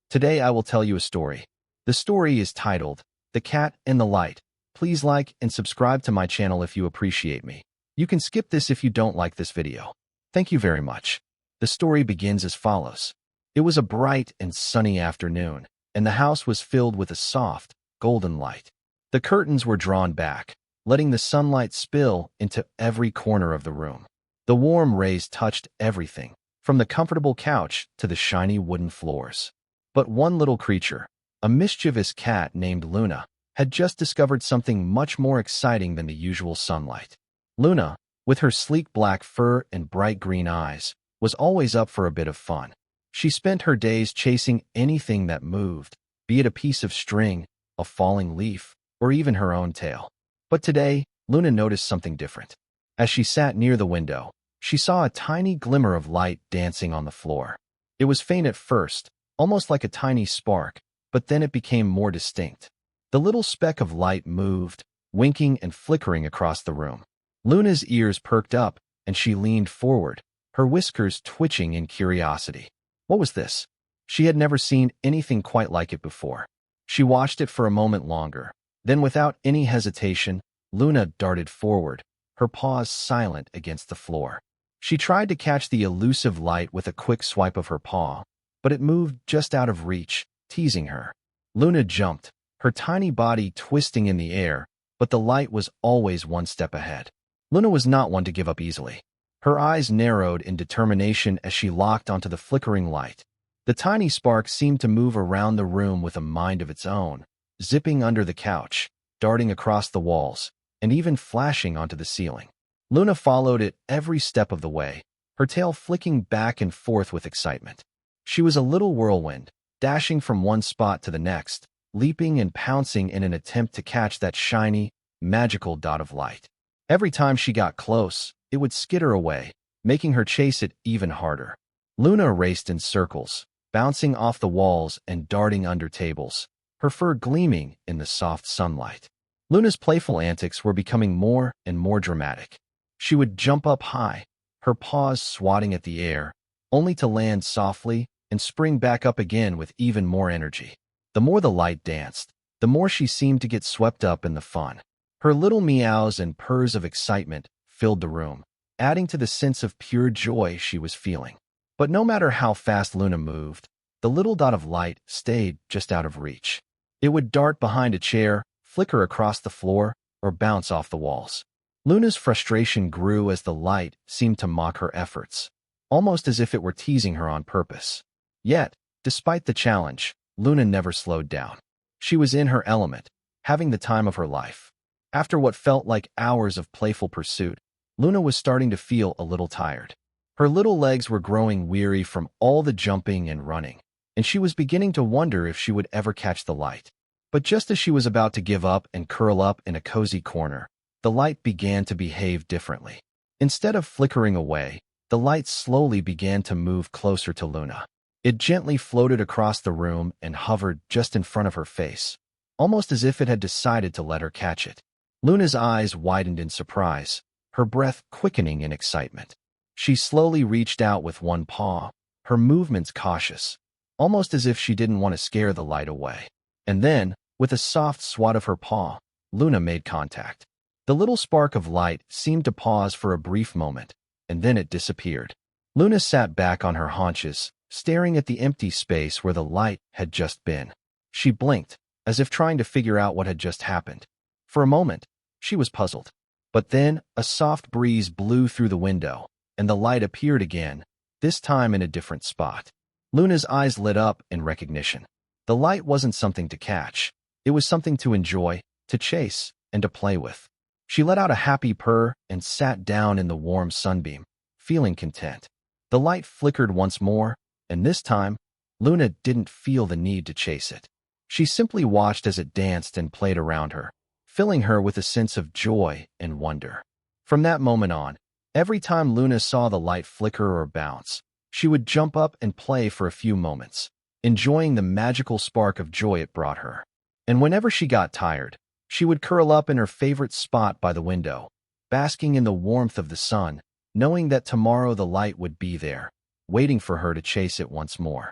Today I will tell you a story. The story is titled, The Cat and the Light. Please like and subscribe to my channel if you appreciate me. You can skip this if you don't like this video. Thank you very much. The story begins as follows. It was a bright and sunny afternoon, and the house was filled with a soft, golden light. The curtains were drawn back, letting the sunlight spill into every corner of the room. The warm rays touched everything, from the comfortable couch to the shiny wooden floors. But one little creature, a mischievous cat named Luna, had just discovered something much more exciting than the usual sunlight. Luna, with her sleek black fur and bright green eyes, was always up for a bit of fun. She spent her days chasing anything that moved, be it a piece of string, a falling leaf, or even her own tail. But today, Luna noticed something different. As she sat near the window, she saw a tiny glimmer of light dancing on the floor. It was faint at first, almost like a tiny spark, but then it became more distinct. The little speck of light moved, winking and flickering across the room. Luna's ears perked up, and she leaned forward, her whiskers twitching in curiosity. What was this? She had never seen anything quite like it before. She watched it for a moment longer. Then, without any hesitation, Luna darted forward, her paws silent against the floor. She tried to catch the elusive light with a quick swipe of her paw, but it moved just out of reach, teasing her. Luna jumped, her tiny body twisting in the air, but the light was always one step ahead. Luna was not one to give up easily. Her eyes narrowed in determination as she locked onto the flickering light. The tiny spark seemed to move around the room with a mind of its own, zipping under the couch, darting across the walls, and even flashing onto the ceiling. Luna followed it every step of the way, her tail flicking back and forth with excitement. She was a little whirlwind, dashing from one spot to the next, leaping and pouncing in an attempt to catch that shiny, magical dot of light. Every time she got close, it would skitter away, making her chase it even harder. Luna raced in circles, bouncing off the walls and darting under tables, her fur gleaming in the soft sunlight. Luna's playful antics were becoming more and more dramatic. She would jump up high, her paws swatting at the air, only to land softly and spring back up again with even more energy. The more the light danced, the more she seemed to get swept up in the fun. Her little meows and purrs of excitement filled the room, adding to the sense of pure joy she was feeling. But no matter how fast Luna moved, the little dot of light stayed just out of reach. It would dart behind a chair, flicker across the floor, or bounce off the walls. Luna's frustration grew as the light seemed to mock her efforts, almost as if it were teasing her on purpose. Yet, despite the challenge, Luna never slowed down. She was in her element, having the time of her life. After what felt like hours of playful pursuit, Luna was starting to feel a little tired. Her little legs were growing weary from all the jumping and running, and she was beginning to wonder if she would ever catch the light. But just as she was about to give up and curl up in a cozy corner, the light began to behave differently. Instead of flickering away, the light slowly began to move closer to Luna. It gently floated across the room and hovered just in front of her face, almost as if it had decided to let her catch it. Luna's eyes widened in surprise, her breath quickening in excitement. She slowly reached out with one paw, her movements cautious, almost as if she didn't want to scare the light away. And then, with a soft swat of her paw, Luna made contact. The little spark of light seemed to pause for a brief moment, and then it disappeared. Luna sat back on her haunches, staring at the empty space where the light had just been. She blinked, as if trying to figure out what had just happened. For a moment, she was puzzled. But then, a soft breeze blew through the window, and the light appeared again, this time in a different spot. Luna's eyes lit up in recognition. The light wasn't something to catch. It was something to enjoy, to chase, and to play with. She let out a happy purr and sat down in the warm sunbeam, feeling content. The light flickered once more, and this time, Luna didn't feel the need to chase it. She simply watched as it danced and played around her, filling her with a sense of joy and wonder. From that moment on, every time Luna saw the light flicker or bounce, she would jump up and play for a few moments, enjoying the magical spark of joy it brought her. And whenever she got tired, she would curl up in her favorite spot by the window, basking in the warmth of the sun, knowing that tomorrow the light would be there, waiting for her to chase it once more.